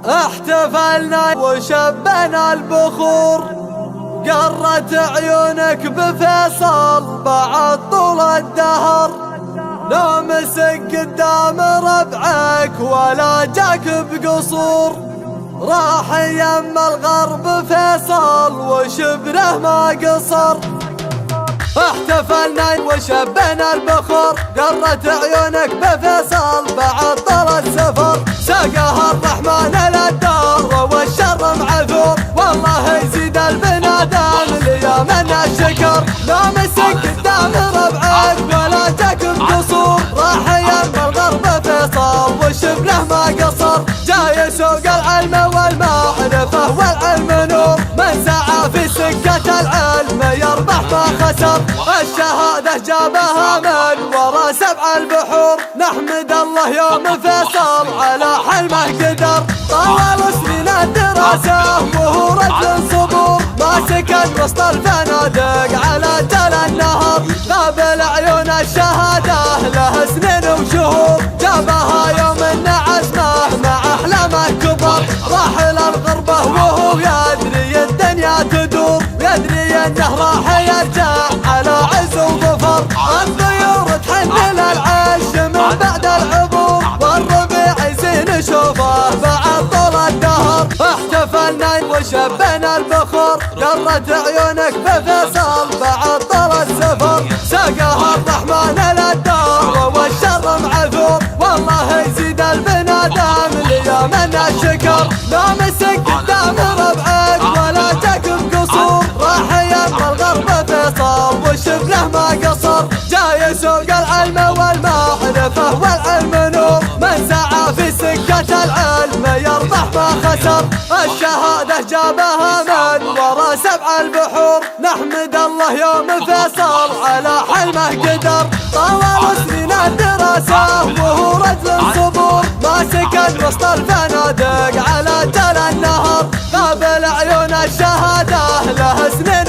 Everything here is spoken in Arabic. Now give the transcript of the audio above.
احتفلنا وشبنا البخور، قرت عيونك بفيصل بعد طول الدهر. لو مسك قدام ربعك ولا جاك بقصور، راح يم الغرب فيصل وشبره ما قصر. احتفلنا وشبنا البخور، قرت عيونك بفيصل بعد طول السفر. ساقها الرحمن للدار والشر معذور، والله يزيد البنادم ليامنا الشكر. لا مسك قدام ربعك ولا جاك بقصور، راح يم الغرب فيصل وشبله ما قصر. جاي سوق العلم والمعرفة والعلم نور، من سعى في سكة العلم يربح ما خسر. الشهادة جابها من ورا 7 البحور، نحمد الله يوم فيصل على حلمه قدر. طوال سنين الدراسة وهو رجل صبور، ما سكن وسط الفنادق على جل النهر. قابل عيون الشهادة له سنين وشهور، جابها يوم ان عزمه مع احلامه كبر. راح للغربة وهو يدري الدنيا تدور، ويدري انه راح يرجع على عز وظفر. الطيور تحن للعش من بعد العبور، والربيع يزين شوفه بعد طول الدهر. احتفلنا وشبنا البخور، قرت عيونك بفيصل بعد طول السفر. ساقها الرحمن للدار والشر معذور، والله يزيد البنادم ليامنا الشكر. لا مسك قدام ربعك ولا جاك بقصور، راح يم الغرب فيصل وشبله ما قصر. جاي سوق العلم والمعرفة والعلم نور، من سعى في سكة العلم يربح ما خسر. الشهادة جابها من ورا 7 البحور، نحمد الله يوم فيصل على حلمه قدر. طوال سنين الدراسة وهو رجل صبور، ما سكن وسط الفنادق على جل النهر. قابل عيون الشهادة له سنين